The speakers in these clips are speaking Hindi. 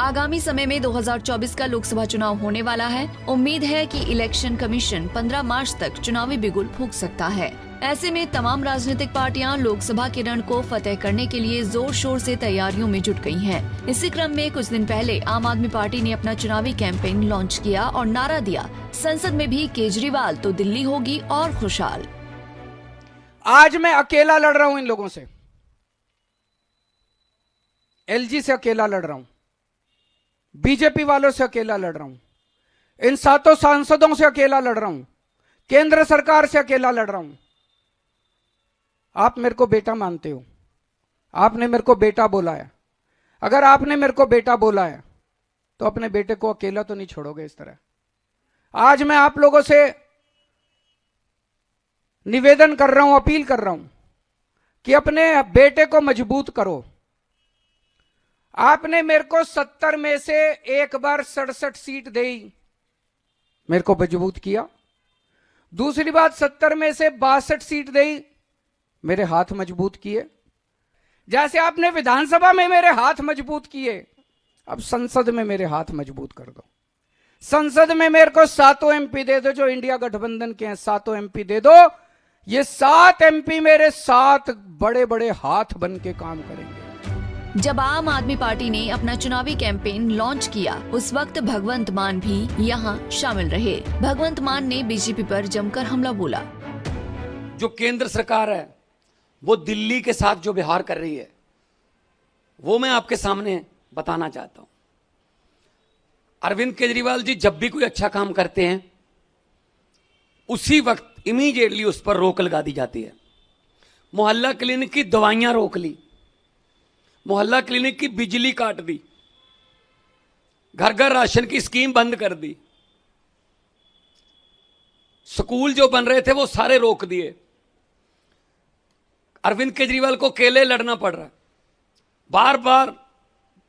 आगामी समय में 2024 का लोकसभा चुनाव होने वाला है। उम्मीद है कि इलेक्शन कमीशन 15 मार्च तक चुनावी बिगुल फूंक सकता है। ऐसे में तमाम राजनीतिक पार्टियां लोकसभा के रण को फतेह करने के लिए जोर शोर से तैयारियों में जुट गई हैं। इसी क्रम में कुछ दिन पहले आम आदमी पार्टी ने अपना चुनावी कैंपेन लॉन्च किया और नारा दिया, संसद में भी केजरीवाल तो दिल्ली होगी और खुशहाल। आज मैं अकेला लड़ रहा हूं इन लोगों से, एलजी से अकेला लड़ रहा हूं, बीजेपी वालों से अकेला लड़ रहा हूं, इन 7 सांसदों से अकेला लड़ रहा हूं, केंद्र सरकार से अकेला लड़ रहा हूं। आप मेरे को बेटा मानते हो, आपने मेरे को बेटा बोला है। अगर आपने मेरे को बेटा बोला है तो अपने बेटे को अकेला तो नहीं छोड़ोगे इस तरह। आज मैं आप लोगों से निवेदन कर रहा हूं, अपील कर रहा हूं कि अपने बेटे को मजबूत करो। आपने मेरे को 70 में से एक बार 67 सीट दी, मेरे को मजबूत किया। दूसरी बात, 70 में से 62 सीट दी, मेरे हाथ मजबूत किए। जैसे आपने विधानसभा में मेरे हाथ मजबूत किए, अब संसद में मेरे हाथ मजबूत कर दो। संसद में मेरे को 7 एमपी दे दो, जो इंडिया गठबंधन के हैं 7 एमपी दे दो। ये 7 एमपी मेरे 7 बड़े बड़े हाथ बन के काम करेंगे। जब आम आदमी पार्टी ने अपना चुनावी कैंपेन लॉन्च किया, उस वक्त भगवंत मान भी यहाँ शामिल रहे। भगवंत मान ने बीजेपी पर जमकर हमला बोला। जो केंद्र सरकार है वो दिल्ली के साथ जो व्यवहार कर रही है वो मैं आपके सामने बताना चाहता हूं। अरविंद केजरीवाल जी जब भी कोई अच्छा काम करते हैं उसी वक्त इमीडिएटली उस पर रोक लगा दी जाती है। मोहल्ला क्लिनिक की दवाइयां रोक ली, मोहल्ला क्लिनिक की बिजली काट दी, घर घर राशन की स्कीम बंद कर दी, स्कूल जो बन रहे थे वो सारे रोक दिए। अरविंद केजरीवाल को अकेले लड़ना पड़ रहा है, बार बार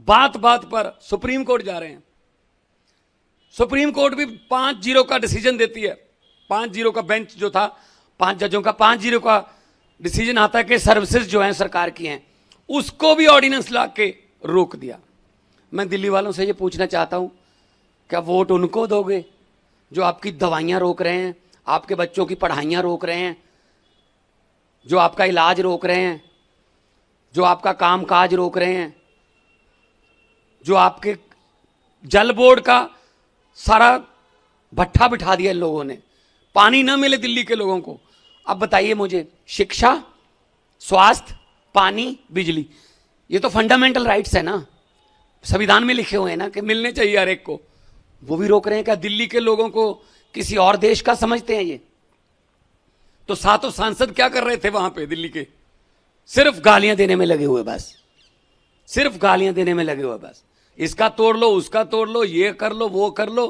बात बात पर सुप्रीम कोर्ट जा रहे हैं। सुप्रीम कोर्ट भी 5-0 का डिसीजन देती है। 5-0 का बेंच जो था, 5 जजों का 5-0 का डिसीजन आता है कि सर्विसेज जो हैं सरकार की हैं, उसको भी ऑर्डिनेंस ला के रोक दिया। मैं दिल्ली वालों से ये पूछना चाहता हूं, क्या वोट उनको दोगे जो आपकी दवाइयां रोक रहे हैं, आपके बच्चों की पढ़ाइयां रोक रहे हैं, जो आपका इलाज रोक रहे हैं, जो आपका कामकाज रोक रहे हैं, जो आपके जल बोर्ड का सारा भट्ठा बिठा दिया इन लोगों ने, पानी ना मिले दिल्ली के लोगों को। अब बताइए मुझे, शिक्षा, स्वास्थ्य, पानी, बिजली, ये तो फंडामेंटल राइट्स है ना, संविधान में लिखे हुए हैं ना कि मिलने चाहिए हर एक को, वो भी रोक रहे हैं। क्या दिल्ली के लोगों को किसी और देश का समझते हैं ये? तो 7 सांसद क्या कर रहे थे वहां पे दिल्ली के? सिर्फ गालियां देने में लगे हुए, बस सिर्फ गालियां देने में लगे हुए, बस इसका तोड़ लो, उसका तोड़ लो, ये कर लो, वो कर लो।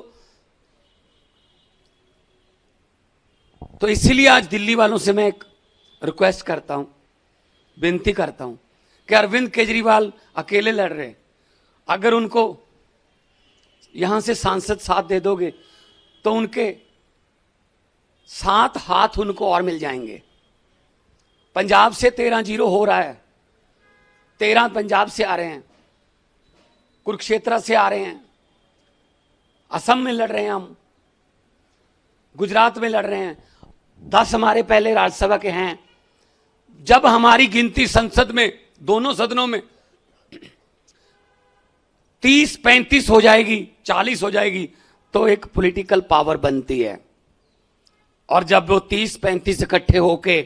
तो इसीलिए आज दिल्ली वालों से मैं एक रिक्वेस्ट करता हूं, विनती करता हूं कि अरविंद केजरीवाल अकेले लड़ रहे, अगर उनको यहां से सांसद साथ दे दोगे तो उनके 7 हाथ उनको और मिल जाएंगे। पंजाब से 13-0 हो रहा है, 13 पंजाब से आ रहे हैं, कुरुक्षेत्र से आ रहे हैं, असम में लड़ रहे हैं, हम गुजरात में लड़ रहे हैं, 10 हमारे पहले राज्यसभा के हैं। जब हमारी गिनती संसद में, दोनों सदनों में 30-35 हो जाएगी, 40 हो जाएगी, तो एक पॉलिटिकल पावर बनती है। और जब वो 30-35 इकट्ठे होके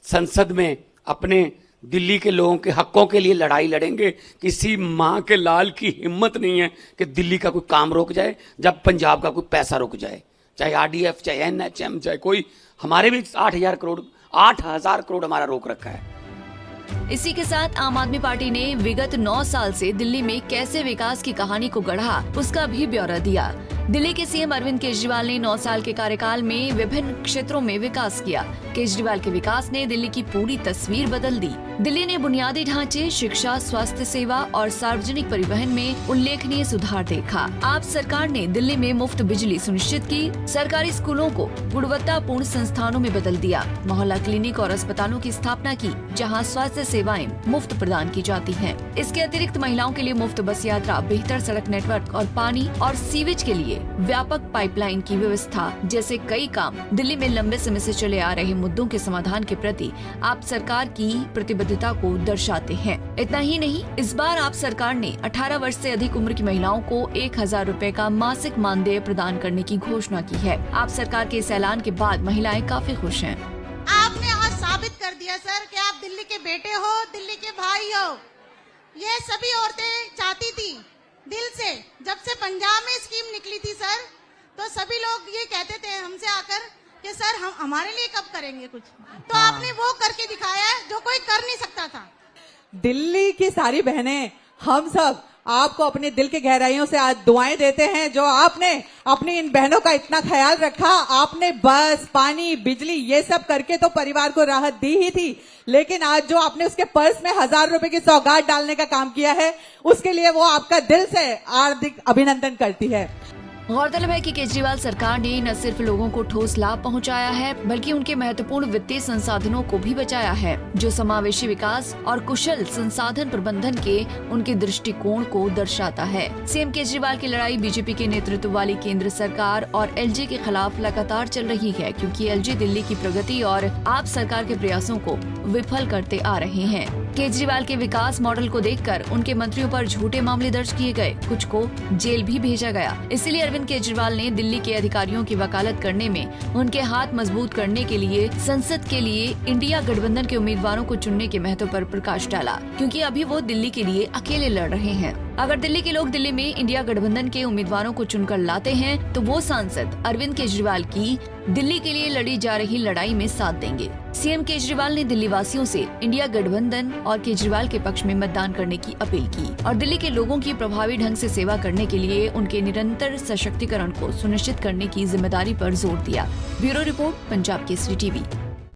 संसद में अपने दिल्ली के लोगों के हकों के लिए लड़ाई लड़ेंगे, किसी मां के लाल की हिम्मत नहीं है कि दिल्ली का कोई काम रोक जाए, जब पंजाब का कोई पैसा रुक जाए, चाहे आरडीएफ, चाहे एनएचएम, चाहे कोई, हमारे भी 8,000 करोड़ हमारा रोक रखा है। इसी के साथ आम आदमी पार्टी ने विगत 9 साल से दिल्ली में कैसे विकास की कहानी को गढ़ा, उसका भी ब्यौरा दिया। दिल्ली के सीएम अरविंद केजरीवाल ने 9 साल के कार्यकाल में विभिन्न क्षेत्रों में विकास किया। केजरीवाल के विकास ने दिल्ली की पूरी तस्वीर बदल दी। दिल्ली ने बुनियादी ढांचे, शिक्षा, स्वास्थ्य सेवा और सार्वजनिक परिवहन में उल्लेखनीय सुधार देखा। आप सरकार ने दिल्ली में मुफ्त बिजली सुनिश्चित की, सरकारी स्कूलों को गुणवत्तापूर्ण संस्थानों में बदल दिया, मोहल्ला क्लिनिक और अस्पतालों की स्थापना की जहां स्वास्थ्य सेवाएं मुफ्त प्रदान की जाती हैं। इसके अतिरिक्त महिलाओं के लिए मुफ्त बस यात्रा, बेहतर सड़क नेटवर्क और पानी और सीवेज के लिए व्यापक पाइपलाइन की व्यवस्था जैसे कई काम दिल्ली में लंबे समय से चले आ रहे मुद्दों के समाधान के प्रति आप सरकार की प्रतिबद्धता को दर्शाते हैं। इतना ही नहीं, इस बार आप सरकार ने 18 वर्ष से अधिक उम्र की महिलाओं को 1000 रुपए का मासिक मानदेय प्रदान करने की घोषणा की है। आप सरकार के इस ऐलान के बाद महिलाएं काफी खुश हैं। आपने आज साबित कर दिया सर कि आप दिल्ली के बेटे हो, दिल्ली के भाई हो। ये सभी औरतें चाहती थी दिल से। जब से पंजाब में स्कीम निकली थी सर, तो सभी लोग ये कहते थे हमसे आकर कि सर हम हमारे लिए कब करेंगे कुछ, तो आपने वो करके दिखाया है जो कोई कर नहीं सकता था। दिल्ली की सारी बहनें, हम सब आपको अपने दिल की गहराइयों से आज दुआएं देते हैं। जो आपने अपनी इन बहनों का इतना ख्याल रखा, आपने बस, पानी, बिजली ये सब करके तो परिवार को राहत दी ही थी, लेकिन आज जो आपने उसके पर्स में 1000 रुपए की सौगात डालने का काम किया है, उसके लिए वो आपका दिल से हार्दिक अभिनंदन करती है। गौरतलब है कि केजरीवाल सरकार ने न सिर्फ लोगों को ठोस लाभ पहुंचाया है, बल्कि उनके महत्वपूर्ण वित्तीय संसाधनों को भी बचाया है, जो समावेशी विकास और कुशल संसाधन प्रबंधन के उनके दृष्टिकोण को दर्शाता है। सीएम केजरीवाल की लड़ाई बीजेपी के नेतृत्व वाली केंद्र सरकार और एलजी के खिलाफ लगातार चल रही है, क्योंकि एलजी दिल्ली की प्रगति और आप सरकार के प्रयासों को विफल करते आ रहे हैं। केजरीवाल के विकास मॉडल को देखकर उनके मंत्रियों पर झूठे मामले दर्ज किए गए, कुछ को जेल भी भेजा गया। इसलिए अरविंद केजरीवाल ने दिल्ली के अधिकारियों की वकालत करने में उनके हाथ मजबूत करने के लिए संसद के लिए इंडिया गठबंधन के उम्मीदवारों को चुनने के महत्व पर प्रकाश डाला, क्योंकि अभी वो दिल्ली के लिए अकेले लड़ रहे हैं। अगर दिल्ली के लोग दिल्ली में इंडिया गठबंधन के उम्मीदवारों को चुनकर लाते हैं, तो वो सांसद अरविंद केजरीवाल की दिल्ली के लिए लड़ी जा रही लड़ाई में साथ देंगे। सीएम केजरीवाल ने दिल्ली वासियों से इंडिया गठबंधन और केजरीवाल के पक्ष में मतदान करने की अपील की और दिल्ली के लोगों की प्रभावी ढंग से सेवा करने के लिए उनके निरंतर सशक्तिकरण को सुनिश्चित करने की जिम्मेदारी पर जोर दिया। Bureau report, Punjab Kesari TV.